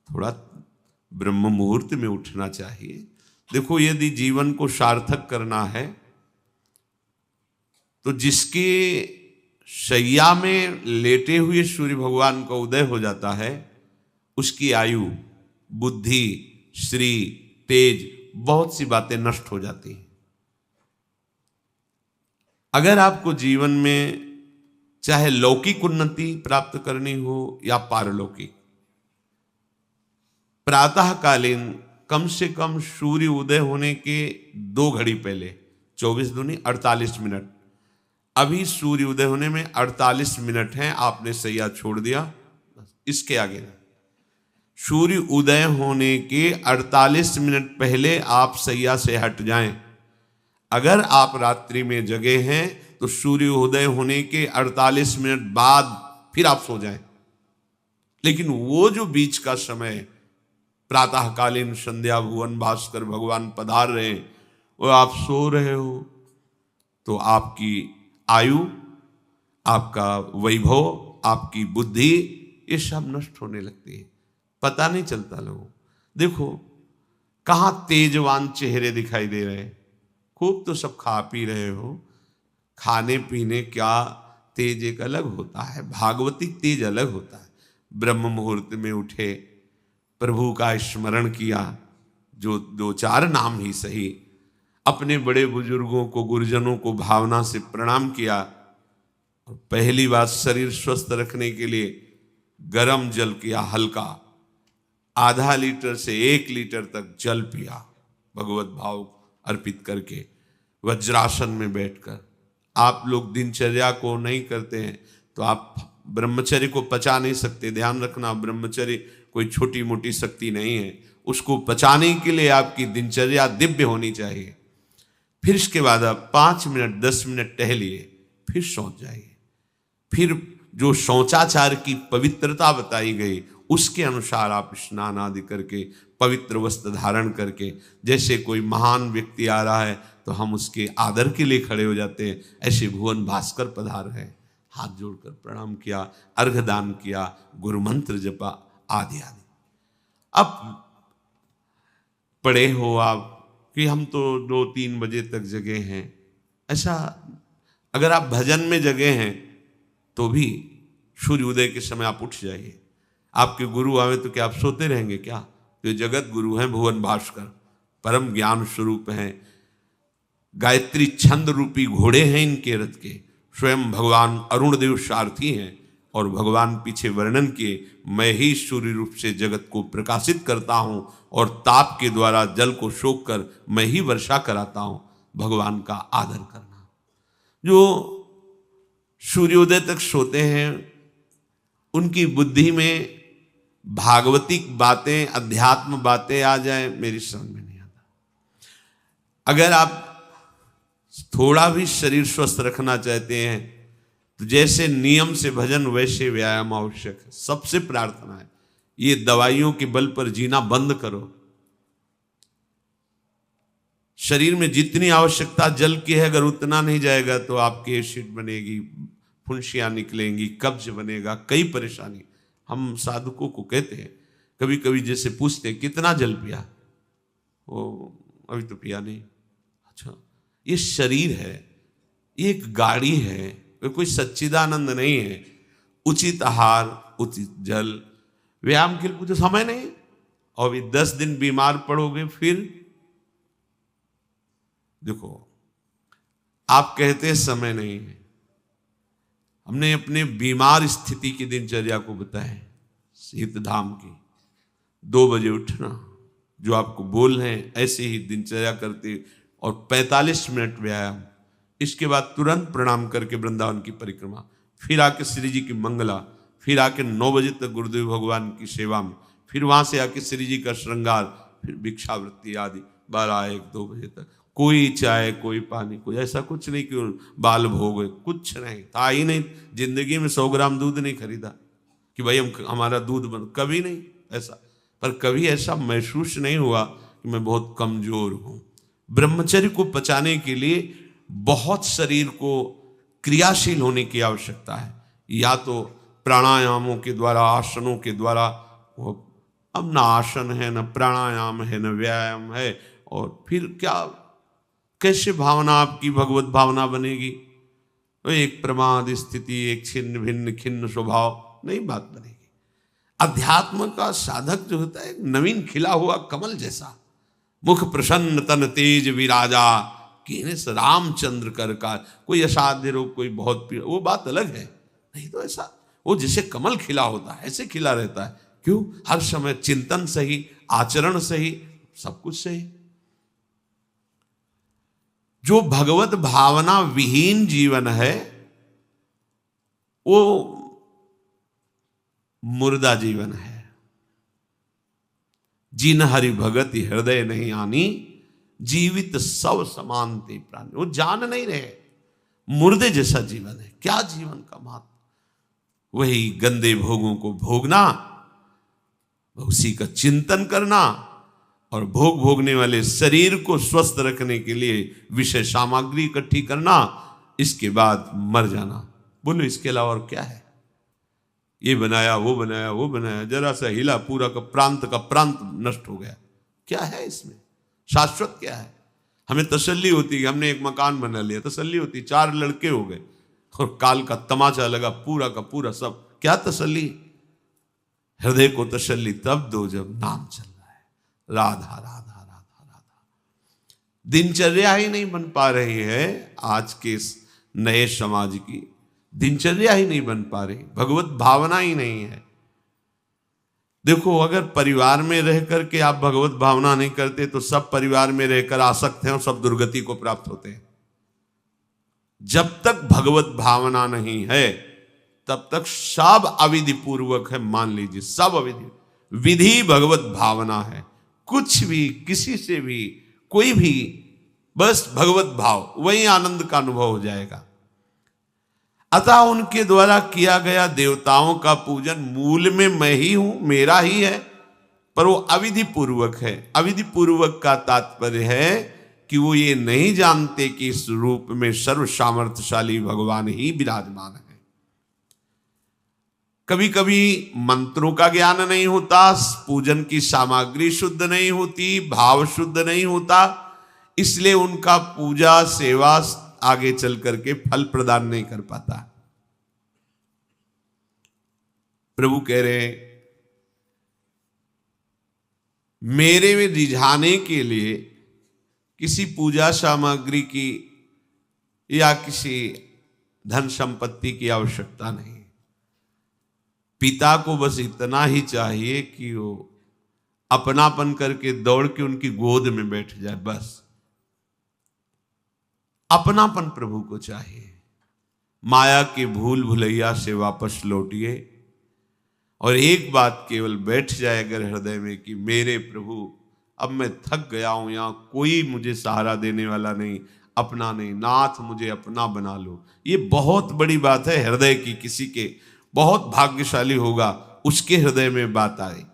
थोड़ा ब्रह्म मुहूर्त में उठना चाहिए। देखो, यदि जीवन को सार्थक करना है तो जिसके शैया में लेटे हुए सूर्य भगवान का उदय हो जाता है, उसकी आयु, बुद्धि, श्री, तेज, बहुत सी बातें नष्ट हो जाती हैं। अगर आपको जीवन में चाहे लौकिक उन्नति प्राप्त करनी हो या पारलौकिक, प्रातःकालीन कम से कम सूर्य उदय होने के 2 घड़ी पहले, 24 दूनी 48 मिनट, अभी सूर्य उदय होने में 48 मिनट हैं, आपने सैया छोड़ दिया, इसके आगे नहीं। सूर्य उदय होने के 48 मिनट पहले आप सैया से हट जाएं। अगर आप रात्रि में जगे हैं तो सूर्य उदय होने के 48 मिनट बाद फिर आप सो जाएं। लेकिन वो जो बीच का समय, प्रातःकालीन संध्या भुवन भास्कर भगवान पधार रहे हैं, वो आप सो रहे हो, तो आपकी आयु, आपका वैभव, आपकी बुद्धि, ये सब नष्ट होने लगती है, पता नहीं चलता लोगों। देखो, कहाँ तेजवान चेहरे दिखाई दे रहे हैं। खूब तो सब खा पी रहे हो, खाने पीने क्या तेज एक अलग होता है, भागवतिक तेज अलग होता है। ब्रह्म मुहूर्त में उठे, प्रभु का स्मरण किया, जो 2-4 नाम ही सही, अपने बड़े बुजुर्गों को, गुरुजनों को भावना से प्रणाम किया। और पहली बात, शरीर स्वस्थ रखने के लिए गर्म जल किया, हल्का, आधा लीटर से 1 लीटर तक जल पिया, भगवत भाव अर्पित करके, वज्रासन में बैठकर। आप लोग दिनचर्या को नहीं करते हैं तो आप ब्रह्मचर्य को पचा नहीं सकते। ध्यान रखना, ब्रह्मचर्य कोई छोटी मोटी शक्ति नहीं है, उसको पचाने के लिए आपकी दिनचर्या दिव्य होनी चाहिए। फिर इसके बाद आप 5 मिनट 10 मिनट टहलिए, फिर सो जाइए। फिर जो शौचाचार की पवित्रता बताई गई उसके अनुसार आप स्नान आदि करके, पवित्र वस्त्र धारण करके, जैसे कोई महान व्यक्ति आ रहा है तो हम उसके आदर के लिए खड़े हो जाते हैं, ऐसे भुवन भास्कर पधार है, हाथ जोड़कर प्रणाम किया, अर्घ दान किया, गुरु मंत्र जपा, आदि आदि। अब पड़े हो आप कि हम तो 2-3 बजे तक जगे हैं, ऐसा अगर आप भजन में जगे हैं तो भी सूर्य उदय के समय आप उठ जाइए। आपके गुरु आवे तो क्या आप सोते रहेंगे क्या? तो ये जगत गुरु हैं भुवन भास्कर, परम ज्ञान स्वरूप हैं, गायत्री छंद रूपी घोड़े हैं इनके रथ के, स्वयं भगवान अरुण देव सारथी हैं। और भगवान पीछे वर्णन किए, मैं ही सूर्य रूप से जगत को प्रकाशित करता हूं और ताप के द्वारा जल को सोख कर मैं ही वर्षा कराता हूं। भगवान का आदर करना। जो सूर्योदय तक सोते हैं उनकी बुद्धि में भागवतिक बातें, अध्यात्म बातें आ जाए, मेरी समझ में नहीं आता। अगर आप थोड़ा भी शरीर स्वस्थ रखना चाहते हैं तो जैसे नियम से भजन वैसे व्यायाम आवश्यक है। सबसे प्रार्थना है, ये दवाइयों के बल पर जीना बंद करो। शरीर में जितनी आवश्यकता जल की है, अगर उतना नहीं जाएगा तो आपकी एसिड बनेगी, फुंसियाँ निकलेंगी, कब्ज बनेगा, कई परेशानी। हम साधकों को कहते हैं, कभी कभी जैसे पूछते हैं कितना जल पिया, वो अभी तो पिया नहीं। अच्छा, ये शरीर है, ये एक गाड़ी है, कोई सच्चिदानंद नहीं है। उचित आहार, उचित जल, व्यायाम के लिए तो समय नहीं। और भी 10 दिन बीमार पड़ोगे फिर देखो, आप कहते हैं समय नहीं है, हमने अपने बीमार स्थिति की दिनचर्या को बताया। शीत धाम की 2 बजे उठना, जो आपको बोल रहे हैं ऐसे ही दिनचर्या करते, और 45 मिनट व्यायाम। इसके बाद तुरंत प्रणाम करके वृंदावन की परिक्रमा, फिर आके श्री जी की मंगला, फिर आके 9 बजे तक गुरुदेव भगवान की सेवा में, फिर वहां से आके श्री जी का श्रृंगार, फिर भिक्षावृत्ति आदि 12-1-2 बजे तक। कोई चाय, कोई पानी, कोई ऐसा कुछ नहीं कि बाल भोग, कुछ नहीं था ही नहीं। जिंदगी में 100 ग्राम दूध नहीं खरीदा कि भाई हमारा दूध बन, कभी नहीं ऐसा। पर कभी ऐसा महसूस नहीं हुआ कि मैं बहुत कमजोर हूं। ब्रह्मचर्य को पचाने के लिए बहुत शरीर को क्रियाशील होने की आवश्यकता है। या तो प्राणायामों के द्वारा, आसनों के द्वारा वो अब ना आसन है, न प्राणायाम है, न व्यायाम है, और फिर क्या, कैसे भावना आपकी भगवत भावना बनेगी? तो एक प्रमाद स्थिति, एक छिन्न भिन्न खिन्न स्वभाव, नहीं बात बनेगी। अध्यात्म का साधक जो होता है एक नवीन खिला हुआ कमल जैसा, मुख प्रसन्न तन तेज विराजा, कीनेस रामचंद्र कर का। कोई असाध्य रोग, कोई बहुत पीड़ा, वो बात अलग है, नहीं तो ऐसा वो जैसे कमल खिला होता है ऐसे खिला रहता है। क्यों? हर समय चिंतन सही, आचरण सही, सब कुछ सही। जो भगवत भावना विहीन जीवन है वो मुर्दा जीवन है। जिन हरि भगति हृदय नहीं आनी, जीवित सब समानते प्राणी। वो जान नहीं रहे, मुर्दे जैसा जीवन है। क्या जीवन का महत्व? वही गंदे भोगों को भोगना, उसी का चिंतन करना, और भोग भोगने वाले शरीर को स्वस्थ रखने के लिए विषय सामग्री इकट्ठी करना, इसके बाद मर जाना। बोलो इसके अलावा और क्या है? ये बनाया, वो बनाया, वो बनाया, जरा सा हिला, पूरा का प्रांत नष्ट हो गया। क्या है इसमें? शाश्वत क्या है? हमें तसल्ली होती है, हमने एक मकान बना लिया, तसल्ली होती, 4 लड़के हो गए और काल का तमाचा लगा, पूरा का पूरा सब। क्या तसल्ली? हृदय को तसल्ली तब दो जब नाम चल रहा है, राधा राधा राधा राधा। दिनचर्या ही नहीं बन पा रही है आज के इस नए समाज की, दिनचर्या ही नहीं बन पा रही, भगवत भावना ही नहीं है। देखो, अगर परिवार में रह करके आप भगवत भावना नहीं करते तो सब परिवार में रहकर आसक्त हैं और सब दुर्गति को प्राप्त होते हैं। जब तक भगवत भावना नहीं है तब तक सब अविधि पूर्वक है। मान लीजिए सब अविधि, विधि भगवत भावना है। कुछ भी, किसी से भी, कोई भी, बस भगवत भाव, वही आनंद का अनुभव हो जाएगा। अतः उनके द्वारा किया गया देवताओं का पूजन मूल में मैं ही हूं, मेरा ही है, पर वो अविधि पूर्वक है। अविधि पूर्वक का तात्पर्य है कि वो ये नहीं जानते कि इस रूप में सर्व सामर्थ्यशाली भगवान ही विराजमान है। कभी कभी मंत्रों का ज्ञान नहीं होता, पूजन की सामग्री शुद्ध नहीं होती, भाव शुद्ध नहीं होता, इसलिए उनका पूजा सेवा आगे चल करके फल प्रदान नहीं कर पाता। प्रभु कह रहे मेरे में रिझाने के लिए किसी पूजा सामग्री की या किसी धन संपत्ति की आवश्यकता नहीं। पिता को बस इतना ही चाहिए कि वो अपनापन करके दौड़ के उनकी गोद में बैठ जाए, बस अपनापन प्रभु को चाहिए। माया की भूल भुलैया से वापस लौटिए और एक बात केवल बैठ जाए अगर हृदय में कि मेरे प्रभु अब मैं थक गया हूं, यहां कोई मुझे सहारा देने वाला नहीं, अपना नहीं, नाथ मुझे अपना बना लो। ये बहुत बड़ी बात है हृदय की। किसी के बहुत भाग्यशाली होगा उसके हृदय में बात आए।